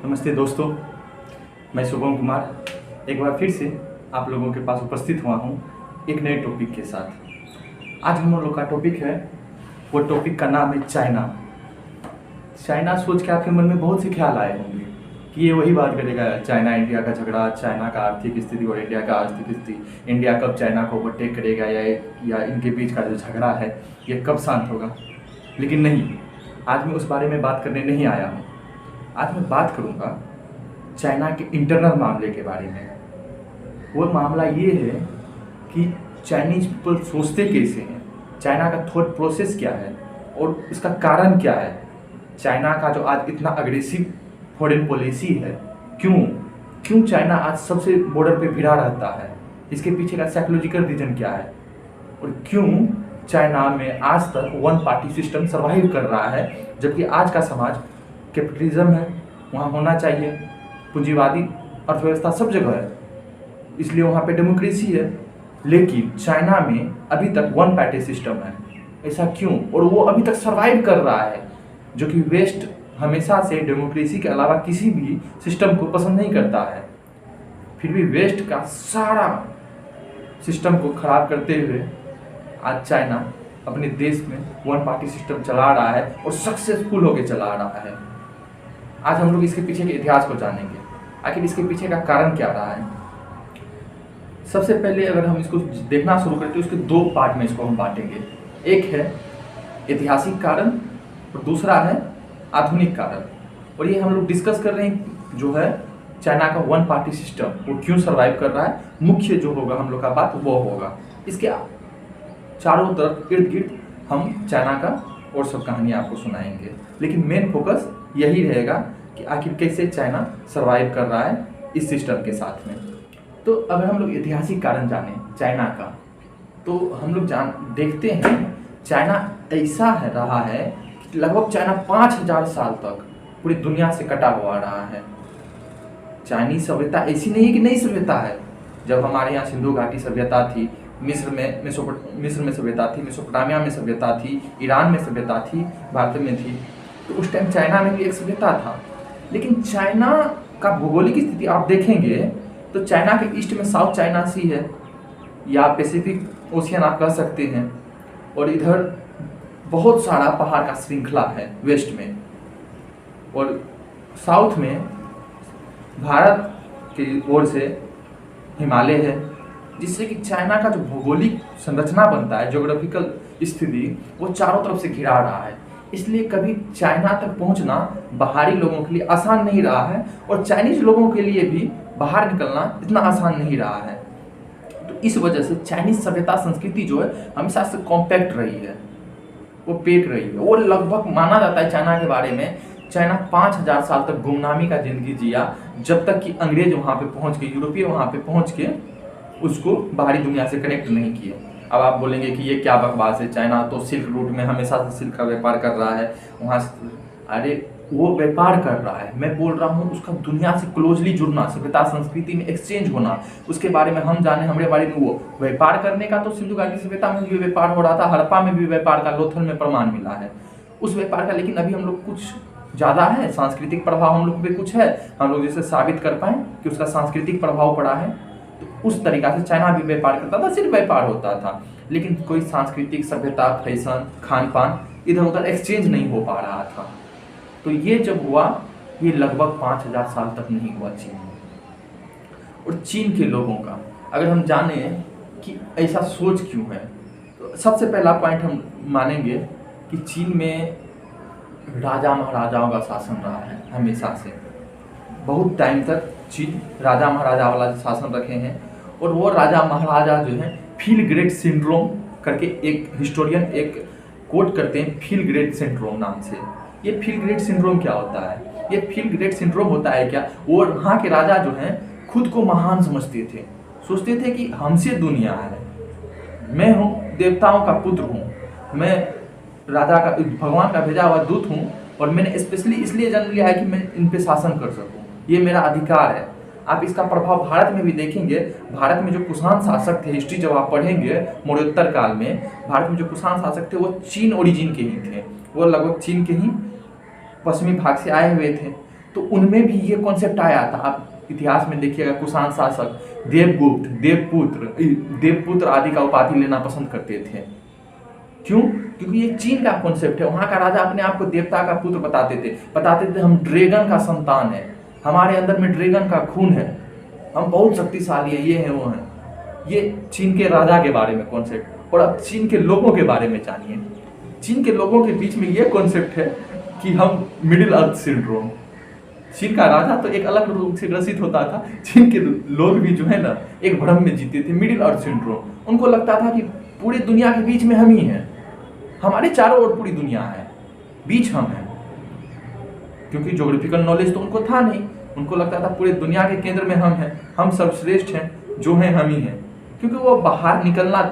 नमस्ते दोस्तों, मैं शुभम कुमार एक बार फिर से आप लोगों के पास उपस्थित हुआ हूँ एक नए टॉपिक के साथ। आज हम लोग का टॉपिक है, वो टॉपिक का नाम है चाइना। चाइना सोच के आपके मन में बहुत से ख्याल आए होंगे कि ये वही बात करेगा, चाइना इंडिया का झगड़ा, चाइना का आर्थिक स्थिति और इंडिया का आर्थिक स्थिति, इंडिया कब चाइना को ओवरटेक करेगा या इनके बीच का जो झगड़ा है ये कब शांत होगा। लेकिन नहीं, आज मैं उस बारे में बात करने नहीं आया हूँ। आज मैं बात करूंगा चाइना के इंटरनल मामले के बारे में। वो मामला ये है कि चाइनीज पीपल सोचते कैसे हैं, चाइना का थॉट प्रोसेस क्या है और इसका कारण क्या है। चाइना का जो आज इतना अग्रेसिव फॉरेन पॉलिसी है, क्यों चाइना आज सबसे बॉर्डर पे भिड़ा रहता है, इसके पीछे का साइकोलॉजिकल रीजन क्या है, और क्यों चाइना में आज तक वन पार्टी सिस्टम सर्वाइव कर रहा है, जबकि आज का समाज कैपिटलिज्म है, वहाँ होना चाहिए पूंजीवादी अर्थव्यवस्था सब जगह है, इसलिए वहाँ पे डेमोक्रेसी है। लेकिन चाइना में अभी तक वन पार्टी सिस्टम है। ऐसा क्यों? और वो अभी तक सर्वाइव कर रहा है, जो कि वेस्ट हमेशा से डेमोक्रेसी के अलावा किसी भी सिस्टम को पसंद नहीं करता है। फिर भी वेस्ट का सारा सिस्टम को खराब करते हुए आज चाइना अपने देश में वन पार्टी सिस्टम चला रहा है और सक्सेसफुल होकर चला रहा है। आज हम लोग इसके पीछे के इतिहास को जानेंगे, आखिर इसके पीछे का कारण क्या रहा है। सबसे पहले अगर हम इसको देखना शुरू करते हैं, उसके दो पार्ट में इसको हम बांटेंगे। एक है ऐतिहासिक कारण और दूसरा है आधुनिक कारण। और ये हम लोग डिस्कस कर रहे हैं जो है चाइना का वन पार्टी सिस्टम, वो क्यों सर्वाइव कर रहा है। मुख्य जो होगा हम लोग का बात वो होगा, इसके चारों तरफ इर्द गिर्द हम चाइना का और सब कहानी आपको सुनाएंगे। लेकिन मेन फोकस यही रहेगा कि आखिर कैसे चाइना सर्वाइव कर रहा है इस सिस्टम के साथ में। तो अगर हम लोग ऐतिहासिक कारण जाने चाइना का, तो हम लोग देखते हैं चाइना ऐसा रहा है कि लगभग चाइना 5000 साल तक पूरी दुनिया से कटा हुआ रहा है। चाइनीज सभ्यता ऐसी नहीं है कि नई सभ्यता है। जब हमारे यहाँ सिंधु घाटी सभ्यता थी, मिस्र में सभ्यता थी, मेसोपोटामिया में सभ्यता थी, ईरान में सभ्यता थी, भारत में थी, तो उस टाइम चाइना में भी एक सभ्यता था। लेकिन चाइना का भौगोलिक स्थिति आप देखेंगे तो चाइना के ईस्ट में साउथ चाइना सी है, या पैसिफिक ओशियन आप कह सकते हैं, और इधर बहुत सारा पहाड़ का श्रृंखला है वेस्ट में, और साउथ में भारत की ओर से हिमालय है, जिससे कि चाइना का जो भौगोलिक संरचना बनता है, ज्योग्राफिकल स्थिति, वो चारों तरफ से घिरा रहा है। इसलिए कभी चाइना तक पहुंचना बाहरी लोगों के लिए आसान नहीं रहा है, और चाइनीज लोगों के लिए भी बाहर निकलना इतना आसान नहीं रहा है। तो इस वजह से चाइनीज सभ्यता संस्कृति जो है हमेशा से कॉम्पैक्ट रही है, वो पेक रही है। और लगभग माना जाता है चाइना के बारे में, चाइना 5000 साल तक गुमनामी का जिंदगी जिया, जब तक कि अंग्रेज वहाँ पे पहुँच के, यूरोपीय वहाँ पे पहुँच के उसको बाहरी दुनिया से कनेक्ट नहीं किए। अब आप बोलेंगे कि ये क्या बकवास है, चाइना तो सिल्क रूट में हमेशा से सिल्क का व्यापार कर रहा है वहाँ से। अरे वो व्यापार कर रहा है, मैं बोल रहा हूँ उसका दुनिया से क्लोजली जुड़ना, सभ्यता संस्कृति में एक्सचेंज होना, उसके बारे में हम जाने, हमारे बारे में वो व्यापार करने का। तो सिंधु घाटी सभ्यता में भी व्यापार हो रहा था, हड़प्पा में भी व्यापार का लोथल में प्रमाण मिला है उस व्यापार का। लेकिन अभी हम लोग कुछ ज़्यादा है, सांस्कृतिक प्रभाव हम लोग पे कुछ है, हम लोग जैसे साबित कर पाएँ कि उसका सांस्कृतिक प्रभाव पड़ा है। तो उस तरीका से चाइना भी व्यापार करता था, सिर्फ व्यापार होता था, लेकिन कोई सांस्कृतिक सभ्यता, फैशन, खान पान इधर उधर एक्सचेंज नहीं हो पा रहा था। तो ये जब हुआ, ये लगभग 5000 साल तक नहीं हुआ चीन में। और चीन के लोगों का अगर हम जाने कि ऐसा सोच क्यों है, तो सबसे पहला पॉइंट हम मानेंगे कि चीन में राजा महाराजाओं का शासन रहा है हमेशा से। बहुत टाइम तक चीन राजा महाराजा वाला शासन रखे हैं, और वो राजा महाराजा जो हैं फील ग्रेट सिंड्रोम करके एक हिस्टोरियन एक कोट करते हैं, फील ग्रेट सिंड्रोम नाम से। ये फील ग्रेट सिंड्रोम क्या होता है? ये फील ग्रेट सिंड्रोम होता है क्या, वो वहाँ के राजा जो हैं खुद को महान समझते थे, सोचते थे कि हमसे दुनिया है, मैं हूँ देवताओं का पुत्र हूँ, मैं राजा का, भगवान का भेजा हुआ दूत हूँ, और मैंने स्पेशली इसलिए जन्म लिया है कि मैं इन पे शासन कर सकूँ, ये मेरा अधिकार है। आप इसका प्रभाव भारत में भी देखेंगे। भारत में जो कुषाण शासक थे, हिस्ट्री जब आप पढ़ेंगे मौर्योत्तर काल में, भारत में जो कुषाण शासक थे वो चीन ओरिजिन के ही थे, वो लगभग चीन के ही पश्चिमी भाग से आए हुए थे। तो उनमें भी ये कॉन्सेप्ट आया था। आप इतिहास में देखिएगा, कुषाण शासक देवगुप्त, देवपुत्र आदि का उपाधि लेना पसंद करते थे। क्यों? क्योंकि ये चीन का कॉन्सेप्ट है। वहां का राजा अपने आप को देवता का पुत्र बताते थे हम ड्रैगन का संतान है, हमारे अंदर में ड्रैगन का खून है, हम बहुत शक्तिशाली है, ये है वो है। ये चीन के राजा के बारे में कॉन्सेप्ट। और अब चीन के लोगों के बारे में जानिए। चीन के लोगों के बीच में ये कॉन्सेप्ट है कि हम मिडिल अर्थ सिंड्रोम। चीन का राजा तो एक अलग रूप से ग्रसित होता था, चीन के लोग भी जो है ना एक भ्रम में जीते थे, मिडिल अर्थ सिंड्रोम। उनको लगता था कि पूरी दुनिया के बीच में हम ही हैं, हमारे चारों ओर पूरी दुनिया है, बीच हम हैं। क्योंकि ज्योग्राफिकल नॉलेज तो उनको था नहीं, उनको लगता था पूरी दुनिया के केंद्र में हम हैं, हम सर्वश्रेष्ठ हैं, जो हैं हम ही हैं। क्योंकि वो बाहर निकलना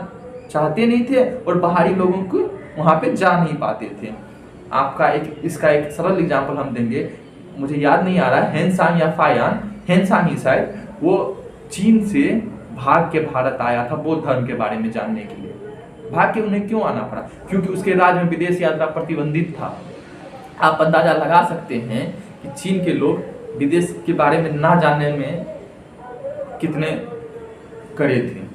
चाहते नहीं थे और बाहरी लोगों को वहाँ पे जा नहीं पाते थे। आपका इसका एक सरल एग्जाम्पल हम देंगे, मुझे याद नहीं आ रहा है, हेनसांग या फायान, हेनसांग ही शायद, वो चीन से भाग के भारत आया था बौद्ध धर्म के बारे में जानने के लिए। भाग के उन्हें क्यों आना पड़ा? क्योंकि उसके राज्य में विदेश यात्रा प्रतिबंधित था। आप अंदाजा लगा सकते हैं कि चीन के लोग विदेश के बारे में ना जानने में कितने कड़े थे।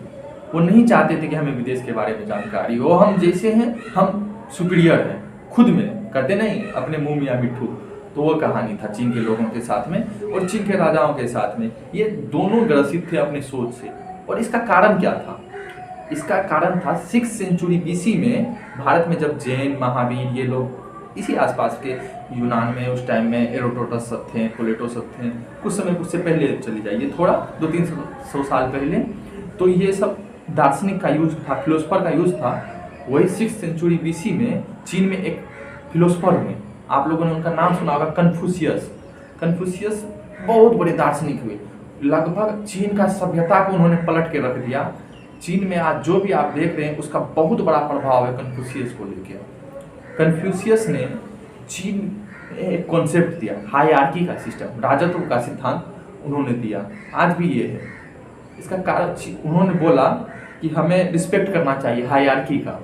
वो नहीं चाहते थे कि हमें विदेश के बारे में जानकारी हो, हम जैसे हैं हम सुपीरियर हैं, खुद में कहते नहीं अपने मुंह मियां मिट्ठू। तो वो कहानी था चीन के लोगों के साथ में और चीन के राजाओं के साथ में। ये दोनों ग्रसित थे अपने सोच से। और इसका कारण क्या था? इसका कारण था 6th सेंचुरी BC में भारत में जब जैन, महावीर, ये लोग इसी आसपास के यूनान में उस टाइम में एरोडोटस सब थे, प्लेटो सब थे, कुछ समय उससे पहले चली जाइए, थोड़ा 200-300 साल पहले। तो ये सब दार्शनिक का यूज था, फिलोसफर का यूज था। वही 6th सेंचुरी BC में चीन में एक फिलोसफर हुए, आप लोगों ने उनका नाम सुना होगा, कन्फ्यूशियस। कन्फ्यूशियस बहुत बड़े दार्शनिक हुए, लगभग चीन का सभ्यता को उन्होंने पलट के रख दिया। चीन में आज जो भी आप देख रहे हैं उसका बहुत बड़ा प्रभाव है कन्फ्यूशियस को लेकर। कन्फ्यूशियस ने चीन में एक कॉन्सेप्ट दिया, हायरार्की का सिस्टम, राजत्व का सिद्धांत उन्होंने दिया। आज भी ये है। इसका कारण उन्होंने बोला कि हमें रिस्पेक्ट करना चाहिए हायरार्की का।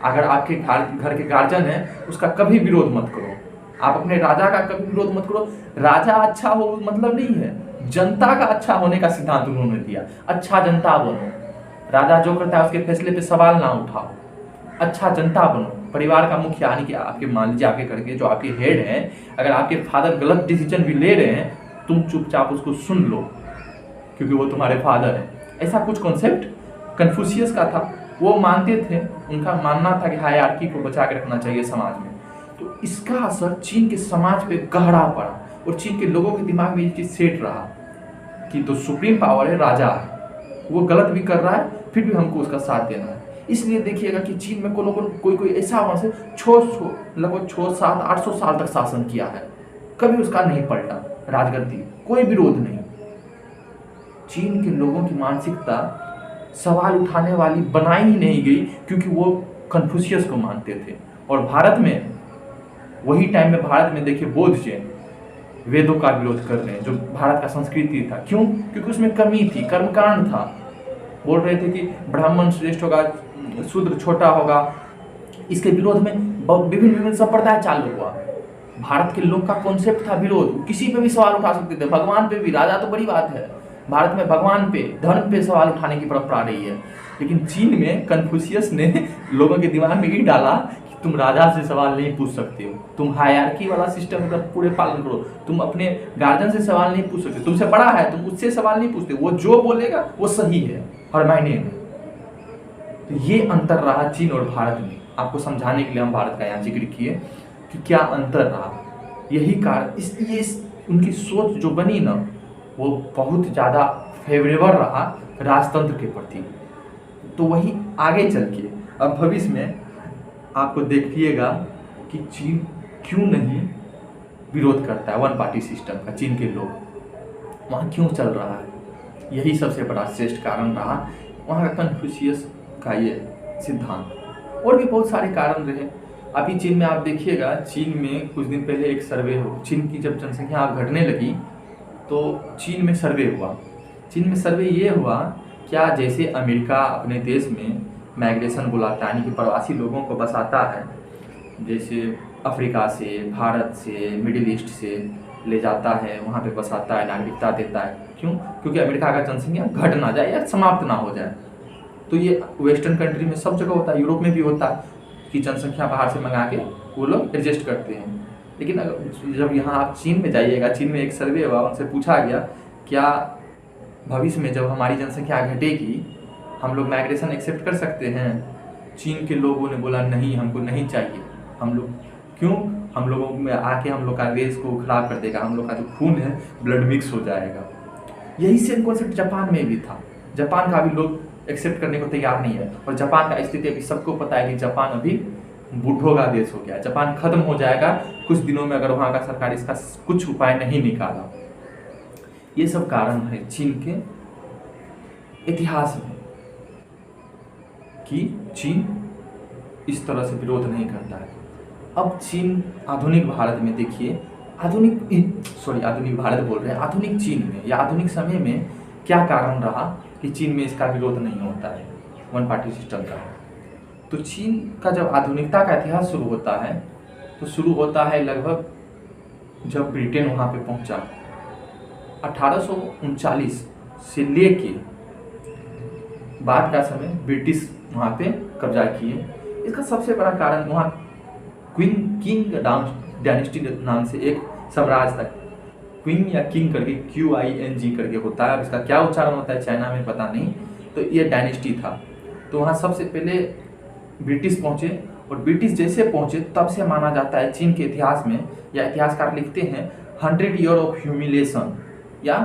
अगर आपके घर के गार्जियन है उसका कभी विरोध मत करो, आप अपने राजा का कभी विरोध मत करो। राजा अच्छा हो मतलब नहीं है, जनता का अच्छा होने का सिद्धांत उन्होंने दिया। अच्छा जनता बनो, राजा जो करता है उसके फैसले पे सवाल ना उठाओ, अच्छा जनता बनो। परिवार का मुखिया यानी कि आपके मान लीजिए आपके घर के जो आपके हेड हैं, अगर आपके फादर गलत डिसीजन भी ले रहे हैं, तुम चुपचाप उसको सुन लो क्योंकि वो तुम्हारे फादर हैं। ऐसा कुछ कॉन्सेप्ट कन्फ्यूशियस का था। वो मानते थे, उनका मानना था कि हायरार्की को बचा के रखना चाहिए समाज में। तो इसका असर चीन के समाज पे गहरा पड़ा और चीन के लोगों के दिमाग में ये चीज सेट रहा कि तो सुप्रीम पावर है, राजा है, वो गलत भी कर रहा है फिर भी हमको उसका साथ देना है। इसलिए देखिएगा कि चीन में कोई ऐसा वहां से लगभग 600-700-800 साल तक शासन किया है, कभी उसका नहीं पलटा राजगद्दी, कोई विरोध नहीं। चीन के लोगों की मानसिकता सवाल उठाने वाली बनाई ही नहीं गई क्योंकि वो कन्फ्यूशियस को मानते थे। और भारत में वही टाइम में भारत में देखिए बौद्ध जैन वेदों का विरोध कर रहे हैं, जो भारत का संस्कृति था। क्यों? क्योंकि उसमें कमी थी, कर्मकांड था। बोल रहे थे कि ब्राह्मण श्रेष्ठ होगा, शूद्र छोटा होगा। इसके विरोध में विभिन्न संप्रदाय चालू हुआ। भारत के लोग का कॉन्सेप्ट था विरोध, किसी पे भी सवाल उठा सकते थे, भगवान पे भी। राजा तो बड़ी बात है, भारत में भगवान पे, धर्म पे सवाल उठाने की परंपरा रही है। लेकिन चीन में कन्फ्यूशियस ने लोगों के दिमाग में ये डाला कि तुम राजा से सवाल नहीं पूछ सकते हो, तुम हायरार्की वाला सिस्टम का पूरे पालन करो, तुम अपने गार्जियन से सवाल नहीं पूछ सकते, तुमसे बड़ा है तुम उससे सवाल नहीं पूछते, वो जो बोलेगा वो सही है हर मायने में। तो ये अंतर रहा चीन और भारत में। आपको समझाने के लिए हम भारत का यहाँ जिक्र किए कि क्या अंतर रहा। यही कारण इसलिए उनकी सोच जो बनी ना वो बहुत ज़्यादा फेवरेबल रहा राजतंत्र के प्रति। तो वही आगे चल के अब भविष्य में आपको देखिएगा कि चीन क्यों नहीं विरोध करता है वन पार्टी सिस्टम का। चीन के लोग वहाँ क्यों चल रहा है, यही सबसे बड़ा श्रेष्ठ कारण रहा वहाँ का कन्फ्यूशियस का ये सिद्धांत। और भी बहुत सारे कारण रहे। अभी चीन में आप देखिएगा, चीन में कुछ दिन पहले एक सर्वे हो, चीन की जब जनसंख्या घटने लगी तो चीन में सर्वे हुआ। चीन में सर्वे ये हुआ, क्या जैसे अमेरिका अपने देश में माइग्रेशन बुलाता है यानी कि प्रवासी लोगों को बसाता है, जैसे अफ्रीका से, भारत से, मिडिल ईस्ट से ले जाता है, वहाँ पे बसाता है, नागरिकता देता है। क्यों? क्योंकि अमेरिका का जनसंख्या घट ना जाए या समाप्त ना हो जाए। तो ये वेस्टर्न कंट्री में सब जगह होता है, यूरोप में भी होता है कि जनसंख्या बाहर से मंगा के वो लोग एडजस्ट करते हैं। लेकिन जब यहाँ आप चीन में जाइएगा, चीन में एक सर्वे हुआ, उनसे पूछा गया क्या भविष्य में जब हमारी जनसंख्या घटेगी हम लोग माइग्रेशन एक्सेप्ट कर सकते हैं? चीन के लोगों ने बोला नहीं, हमको नहीं चाहिए। हम लोग क्यों? हम लोगों में आके हम लोग का रेस को खराब कर देगा, हम लोग का जो खून है ब्लड मिक्स हो जाएगा। यही सेम कॉन्सेप्ट जापान में भी था। जापान का भी लोग एक्सेप्ट करने को तैयार नहीं है, और जापान का स्थिति अभी सबको पता है कि जापान अभी बूढ़ों का देश हो गया, जापान खत्म हो जाएगा कुछ दिनों में अगर वहाँ का सरकार इसका कुछ उपाय नहीं निकाला। ये सब कारण है चीन के इतिहास में कि चीन इस तरह से विरोध नहीं करता है। अब चीन आधुनिक भारत में देखिए, आधुनिक भारत बोल रहे हैं, आधुनिक चीन में या आधुनिक समय में क्या कारण रहा कि चीन में इसका विरोध नहीं होता है वन पार्टी सिस्टम का? तो चीन का जब आधुनिकता का इतिहास शुरू होता है तो शुरू होता है लगभग जब ब्रिटेन वहाँ पे पहुँचा 1839 से लेके बाद का समय ब्रिटिश वहाँ पे कब्जा किए। इसका सबसे बड़ा कारण वहाँ किंग डायनेस्टी नाम से एक साम्राज्य था। क्वीन या किंग करके QING करके होता है, अब इसका क्या उच्चारण होता है चाइना में पता नहीं। तो ये डायनेस्टी था। तो वहाँ सबसे पहले ब्रिटिश पहुँचे, और ब्रिटिश जैसे पहुँचे तब से माना जाता है चीन के इतिहास में, या इतिहासकार लिखते हैं 100 ईयर ऑफ ह्यूमिलेशन या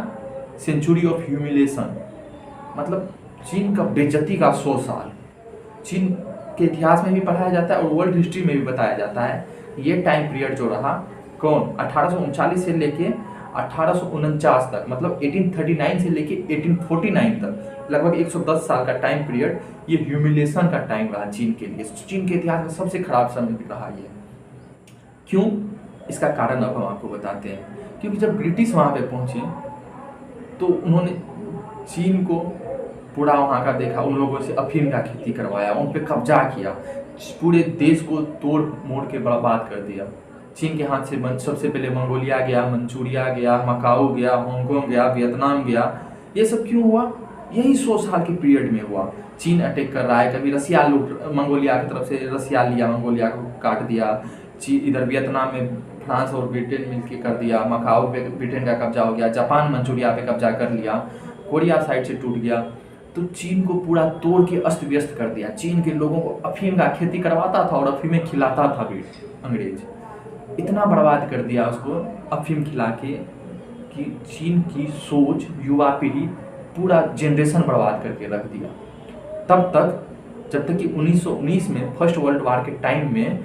सेंचुरी ऑफ ह्यूमिलेशन, मतलब चीन का बेइज्जती का 100 साल। चीन के इतिहास में भी पढ़ाया जाता है और वर्ल्ड हिस्ट्री में भी बताया जाता है। ये टाइम पीरियड जो रहा कौन 1839 से लेके 1849 तक, मतलब 1839 से लेके 1849 तक, लगभग 110 साल का टाइम पीरियड ये ह्यूमिलेशन का टाइम रहा चीन के लिए। चीन के इतिहास में सबसे खराब समय रहा ये। क्यों? इसका कारण अब हम आपको बताते हैं। क्योंकि जब ब्रिटिश वहाँ पे पहुँचे तो उन्होंने चीन को पूरा वहाँ का देखा, उन लोगों से अफीम का खेती करवाया, उन पे कब्जा किया, पूरे देश को तोड़ मोड़ के बर्बाद कर दिया। चीन के हाथ से सबसे पहले मंगोलिया गया, मंचूरिया गया, मकाऊ गया, हांगकांग गया, वियतनाम गया। ये सब क्यों हुआ? यही 100 साल के पीरियड में हुआ। चीन अटैक कर रहा है, कभी रसिया मंगोलिया की तरफ से रसिया लिया, मंगोलिया को काट दिया। इधर वियतनाम में फ्रांस और ब्रिटेन मिलकर कर दिया, मकाऊ पे ब्रिटेन का कब्जा हो गया, जापान मंचूरिया पे कब्जा कर लिया, कोरिया साइड से टूट गया। तो चीन को पूरा तोड़ के अस्त व्यस्त कर दिया। चीन के लोगों को अफीम का खेती करवाता था और अफीमें खिलाता था अंग्रेज। इतना बर्बाद कर दिया उसको अफीम खिला के कि चीन की सोच, युवा पीढ़ी, पूरा जनरेशन बर्बाद करके रख दिया। तब तक जब तक कि 1919 में फर्स्ट वर्ल्ड वार के टाइम में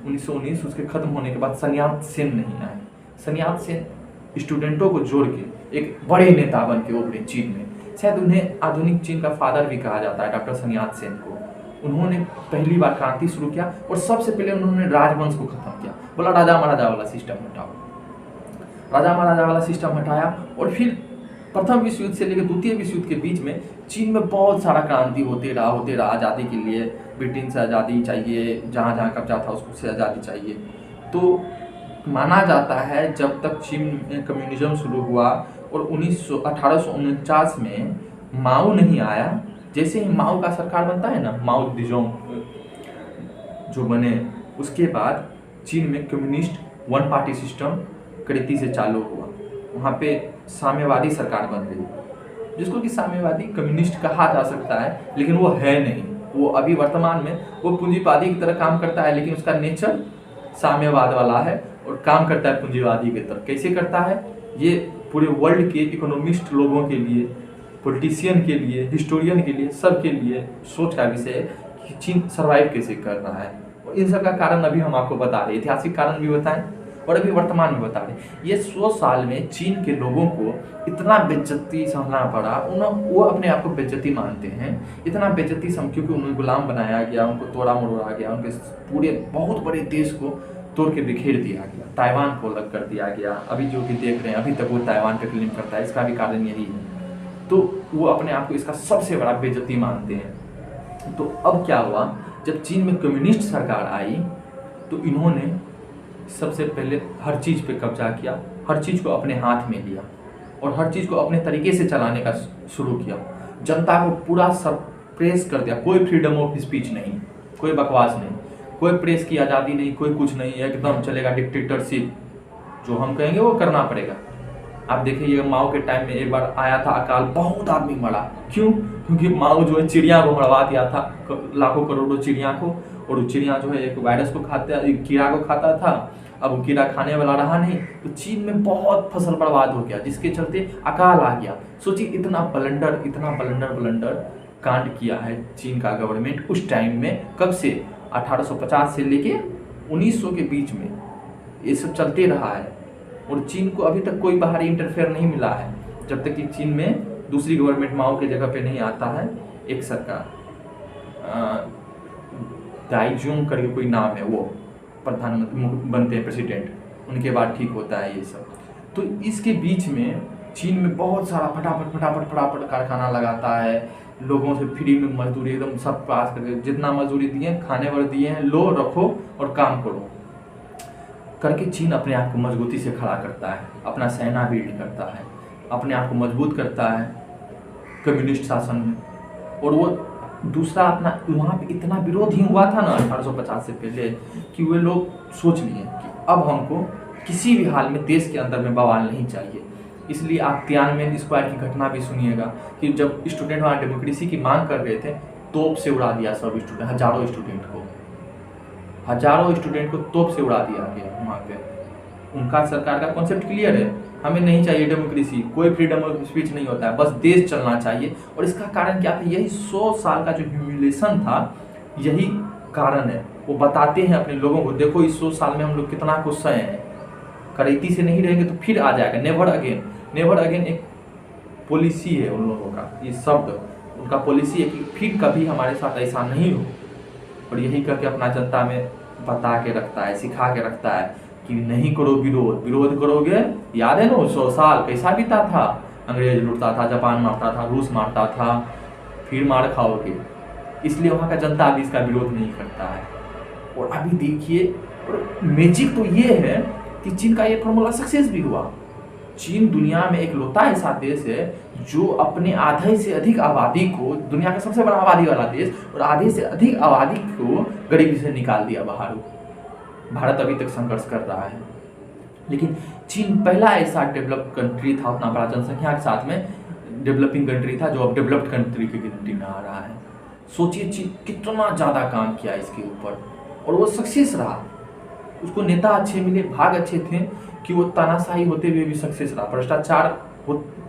1919 उसके ख़त्म होने के बाद sun Yat-sen नहीं आए। sun Yat-sen स्टूडेंटों को जोड़ के एक बड़े नेता बन के उभरे चीन में। शायद उन्हें आधुनिक चीन का फादर भी कहा जाता है, डॉक्टर sun Yat-sen को। उन्होंने पहली बार क्रांति शुरू किया और सबसे पहले उन्होंने राजवंश को खत्म किया। बोला राजा महाराजा वाला सिस्टम हटाओ, राजा महाराजा वाला सिस्टम हटाया। और फिर प्रथम विश्व युद्ध से लेकर द्वितीय विश्व युद्ध के बीच में चीन में बहुत सारा क्रांति होते रहा। आज़ादी के लिए ब्रिटेन से आज़ादी चाहिए, जहाँ जहाँ कब्जा था उसको से आज़ादी चाहिए। तो माना जाता है जब तक चीन में कम्युनिज्म शुरू हुआ और 1849 में माओ नहीं आया, जैसे ही माओ का सरकार बनता है ना, माओ जेडोंग जो बने, उसके बाद चीन में कम्युनिस्ट वन पार्टी सिस्टम कृति से चालू हुआ। वहाँ पे साम्यवादी सरकार बन गई, जिसको कि साम्यवादी कम्युनिस्ट कहा जा सकता है, लेकिन वो है नहीं। वो अभी वर्तमान में वो पूंजीवादी की तरह काम करता है, लेकिन उसका नेचर साम्यवाद वाला है और काम करता है पूंजीवादी की तरह। कैसे करता है? ये पूरे वर्ल्ड के इकोनॉमिस्ट लोगों के लिए, पॉलिटिशियन के लिए, हिस्टोरियन के लिए, सब के लिए सोच का विषय है कि चीन सर्वाइव कैसे कर रहा है। और इन सब का कारण अभी हम आपको बता रहे, ऐतिहासिक कारण भी बताएं और अभी वर्तमान में बता रहे। ये 100 साल में चीन के लोगों को इतना बेइज्जती सहना पड़ा, वो अपने आप को बेइज्जती मानते हैं। इतना बेइज्जती क्योंकि उन्हें गुलाम बनाया गया, उनको तोड़ा मरोड़ा गया, उनके पूरे बहुत बड़े देश को तोड़ के बिखेर दिया गया, ताइवान को अलग कर दिया गया। अभी जो कि देख रहे हैं, अभी तक वो ताइवान पे क्लेम करता है, इसका भी कारण यही है। तो वो अपने आप को इसका सबसे बड़ा बेइज्जती मानते हैं। तो अब क्या हुआ, जब चीन में कम्युनिस्ट सरकार आई तो इन्होंने सबसे पहले हर चीज़ पे कब्जा किया, हर चीज़ को अपने हाथ में लिया और हर चीज़ को अपने तरीके से चलाने का शुरू किया। जनता को पूरा सप्रेस कर दिया, कोई फ्रीडम ऑफ स्पीच नहीं, कोई बकवास नहीं, कोई प्रेस की आज़ादी नहीं, कोई कुछ नहीं, एकदम चलेगा डिक्टेटरशिप, जो हम कहेंगे वो करना पड़ेगा। आप देखिए ये माओ के टाइम में एक बार आया था अकाल, बहुत आदमी मरा। क्यों? क्योंकि माओ जो है चिड़िया को मरवा दिया था, लाखों करोड़ों चिड़िया को, और वो चिड़िया जो है एक वायरस को खाते, कीड़ा को खाता था। अब वो कीड़ा खाने वाला रहा नहीं, तो चीन में बहुत फसल बर्बाद हो गया, जिसके चलते अकाल आ गया। सोचिए इतना ब्लंडर कांड किया है चीन का गवर्नमेंट उस टाइम में। कब से? 1850 से लेके 1900 के बीच में ये सब चलते रहा है, और चीन को अभी तक कोई बाहरी इंटरफेयर नहीं मिला है, जब तक कि चीन में दूसरी गवर्नमेंट माओ के जगह पे नहीं आता है एक सरकार, दाइजुंग करके कोई नाम है, वो प्रधानमंत्री बनते हैं, प्रेसिडेंट, उनके बाद ठीक होता है ये सब। तो इसके बीच में चीन में बहुत सारा फटाफट कारखाना लगाता है, लोगों से फ्री में मजदूरी एकदम सब पास करके, जितना मजदूरी दिए, खाने वाले दिए हैं, लो रखो और काम करो करके चीन अपने आप को मजबूती से खड़ा करता है, अपना सेना बिल्ड करता है, अपने आप को मजबूत करता है कम्युनिस्ट शासन में। और वो दूसरा अपना, वहाँ पे इतना विरोध ही हुआ था ना 1850 से पहले कि वे लोग सोच लिए कि अब हमको किसी भी हाल में देश के अंदर में बवाल नहीं चाहिए। इसलिए आप तियानमेन स्क्वायर की घटना भी सुनिएगा कि जब स्टूडेंट वहाँ डेमोक्रेसी की मांग कर रहे थे, तोप से उड़ा दिया सब स्टूडेंट, हजारों स्टूडेंट को तोप से उड़ा दिया गया वहाँ पे। उनका सरकार का कॉन्सेप्ट क्लियर है, हमें नहीं चाहिए डेमोक्रेसी, कोई फ्रीडम ऑफ स्पीच नहीं होता है, बस देश चलना चाहिए। और इसका कारण क्या था? यही 100 साल का जो ह्यूमिलेशन था, यही कारण है। वो बताते हैं अपने लोगों को, देखो इस 100 साल में हम लोग कितना कुछ सहे हैं, कड़ैती से नहीं रहेंगे तो फिर आ जाएगा। नेवर अगेन एक पॉलिसी है उन लोगों का, ये शब्द उनका पॉलिसी है कि फिर कभी हमारे साथ ऐसा नहीं हो। और यही करके अपना जनता में बता के रखता है, सिखा के रखता है कि नहीं करो विरोध करोगे। याद है ना 100 साल कैसा बीता था? अंग्रेज लूटता था, जापान मारता था, रूस मारता था, फिर मार खाओगे। इसलिए वहाँ का जनता अभी इसका विरोध नहीं करता है। और अभी देखिए, और मैजिक तो ये है कि चीन का ये फॉर्मूला सक्सेस भी हुआ। चीन दुनिया में एक लौता ऐसा देश है जो अपने आधे से अधिक आबादी को, दुनिया का सबसे बड़ा आबादी वाला देश, और आधे से अधिक आबादी को गरीबी से निकाल दिया बाहर। भारत अभी तक संघर्ष कर रहा है, लेकिन चीन पहला ऐसा डेवलप्ड कंट्री था, उतना बड़ा जनसंख्या के साथ में डेवलपिंग कंट्री था, जो अब डेवलप्ड कंट्री की गिनती में आ रहा है। सोचिए चीन कितना ज़्यादा काम किया इसके ऊपर, और वो सक्सेस रहा। उसको नेता अच्छे मिले, भाग अच्छे थे कि वो तानाशाही होते हुए भी सक्सेस रहा। भ्रष्टाचार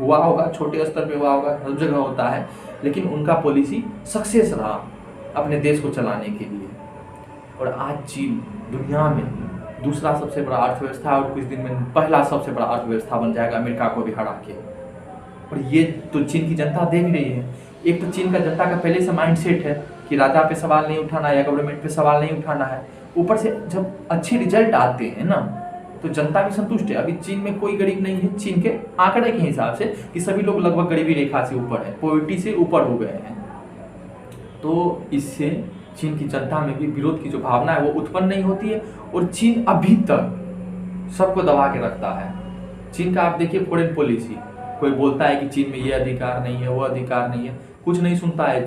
हुआ होगा, छोटे स्तर पे हुआ होगा, हर जगह होता है, लेकिन उनका पॉलिसी सक्सेस रहा अपने देश को चलाने के लिए। और आज चीन दुनिया में दूसरा सबसे बड़ा अर्थव्यवस्था है, और कुछ दिन में पहला सबसे बड़ा अर्थव्यवस्था बन जाएगा, अमेरिका को भी हरा के। और ये तो चीन की जनता देख रही है। एक तो चीन का जनता का पहले से माइंडसेट है कि राजा पे सवाल नहीं उठाना है या गवर्नमेंट पे सवाल नहीं उठाना है। ऊपर से जब अच्छे रिजल्ट आते हैं ना, तो जनता भी संतुष्ट है। अभी चीन में कोई गरीब नहीं है, चीन के आंकड़े के हिसाब से कि सभी लोग लगभग गरीबी रेखा से ऊपर है, पॉवर्टी से ऊपर हो गए हैं। तो इससे चीन की जनता में भी विरोध की जो भावना है वो उत्पन्न नहीं होती है, और चीन अभी तक सबको दबा के रखता है। चीन का आप देखिए फॉरेन पॉलिसी, कोई बोलता है कि चीन में ये अधिकार नहीं है, वो अधिकार नहीं है, कुछ नहीं सुनता है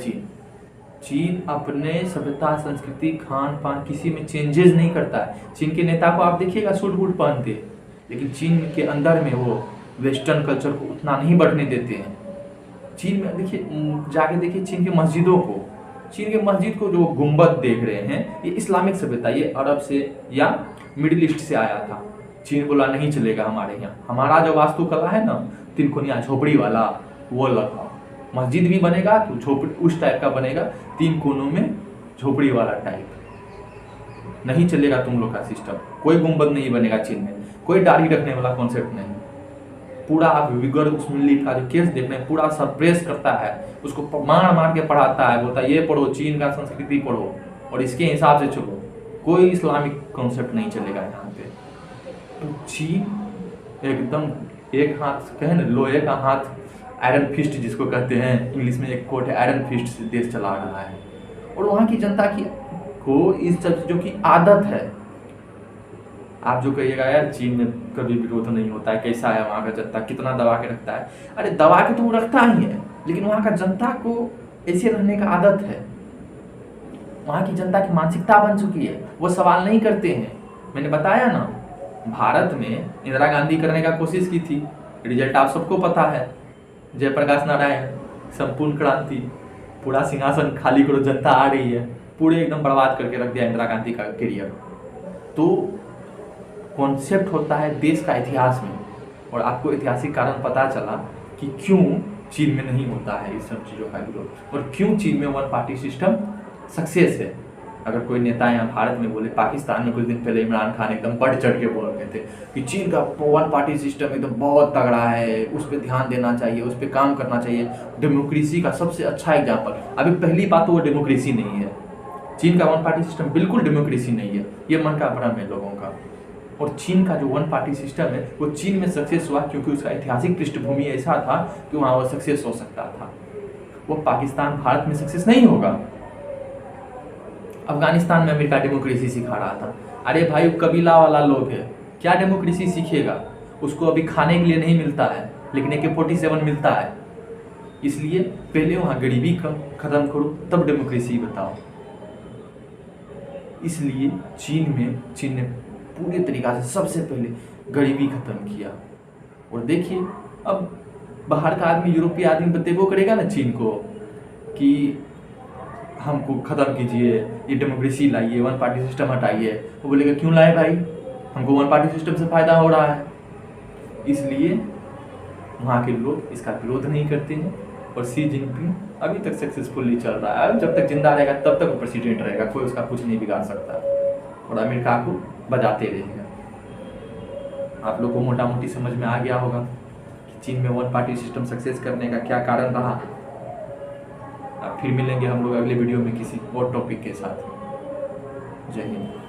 चीन अपने सभ्यता, संस्कृति, खान पान किसी में चेंजेस नहीं करता है। चीन के नेता को आप देखिएगा सूट बूट पहनते, लेकिन चीन के अंदर में वो वेस्टर्न कल्चर को उतना नहीं बढ़ने देते हैं। चीन में देखिए, जाके देखिए चीन के मस्जिदों को, चीन के मस्जिद को जो गुंबद देख रहे हैं, ये इस्लामिक सभ्यता, ये अरब से या मिडिल ईस्ट से आया था। चीन बोला नहीं चलेगा हमारे यहाँ, हमारा जो वास्तुकला है ना, तिनकोनिया झोपड़ी वाला, वो लगाओ। मस्जिद भी बनेगा तो झोपड़ी उस टाइप का बनेगा, 3 कोनों में झोपड़ी वाला टाइप। नहीं चलेगा तुम लोग का सिस्टम, कोई गुंबद नहीं बनेगा चीन में, कोई दाढ़ी रखने वाला कॉन्सेप्ट नहीं। पूरा आप विगर उस्मानी का जो केस देख रहे हैं, पूरा सप्रेस करता है, उसको मार के पढ़ाता है, बोलता है ये पढ़ो, चीन का संस्कृति पढ़ो और इसके हिसाब से चलो। कोई इस्लामिक कॉन्सेप्ट नहीं चलेगा यहाँ पे। तो चीन एकदम एक हाथ कहे ना, लोहे का हाथ, आयरन फिस्ट जिसको कहते हैं, इंग्लिश में एक कोट है, आयरन फिस्ट से देश चला रहा है। और वहाँ की जनता की को इस सब चीज़ों की आदत है। आप जो कहिएगा यार चीन में कभी विरोध नहीं होता है, कैसा है वहाँ का जनता, कितना दबा के रखता है, अरे दबा के तो वो रखता ही है, लेकिन वहाँ का जनता को ऐसे रहने का आदत है। वहाँ की जनता की मानसिकता बन चुकी है, वो सवाल नहीं करते हैं। मैंने बताया ना, भारत में इंदिरा गांधी करने का कोशिश की थी, रिजल्ट आप सबको पता है, जयप्रकाश नारायण, संपूर्ण क्रांति, पूरा सिंहासन खाली करो, जनता आ रही है, पूरे एकदम बर्बाद करके रख दिया इंदिरा गांधी का करियर। तो कॉन्सेप्ट होता है देश का इतिहास में, और आपको ऐतिहासिक कारण पता चला कि क्यों चीन में नहीं होता है इस सब चीज़ों का विरोध, और क्यों चीन में वन पार्टी सिस्टम सक्सेस है। अगर कोई नेता यहाँ भारत में बोले, पाकिस्तान में कुछ दिन पहले इमरान खान एकदम बढ़ चढ़ के बोल रहे थे कि चीन का वन पार्टी सिस्टम एकदम बहुत तगड़ा है, उस पर ध्यान देना चाहिए, उस पर काम करना चाहिए, डेमोक्रेसी का सबसे अच्छा एग्जाम्पल। अभी पहली बात तो वो डेमोक्रेसी नहीं है, चीन का वन पार्टी सिस्टम बिल्कुल डेमोक्रेसी नहीं है, ये मन का भ्रम है लोगों का। और चीन का जो वन पार्टी सिस्टम है वो चीन में सक्सेस हुआ क्योंकि उसका ऐतिहासिक पृष्ठभूमि ऐसा था कि वहाँ वो सक्सेस हो सकता था। वो पाकिस्तान भारत में सक्सेस नहीं होगा। अफगानिस्तान में अमेरिका डेमोक्रेसी सिखा रहा था, अरे भाई वो कबीला वाला लोग है, क्या डेमोक्रेसी सीखेगा, उसको अभी खाने के लिए नहीं मिलता है, लेकिन AK-47 मिलता है। इसलिए पहले वहाँ गरीबी खत्म करो, तब डेमोक्रेसी बताओ। इसलिए चीन ने पूरे तरीक़ा से सबसे पहले गरीबी खत्म किया। और देखिए अब बाहर का आदमी, यूरोपीय आदमी बतेबो करेगा ना चीन को कि हमको ख़त्म कीजिए, ये डेमोक्रेसी लाइए, वन पार्टी सिस्टम हटाइए, वो बोलेगा क्यों लाए भाई, हमको वन पार्टी सिस्टम से फ़ायदा हो रहा है। इसलिए वहाँ के लोग इसका विरोध नहीं करते हैं, और शी जिनपिंग अभी तक सक्सेसफुली चल रहा है। जब तक जिंदा रहेगा तब तक वो प्रेसिडेंट रहेगा, कोई उसका कुछ नहीं बिगाड़ सकता, और अमेरिका को बजाते रहेगा। आप लोग को मोटा मोटी समझ में आ गया होगा कि चीन में वन पार्टी सिस्टम सक्सेस करने का क्या कारण रहा। अब फिर मिलेंगे हम लोग अगले वीडियो में किसी और टॉपिक के साथ। जय हिंद।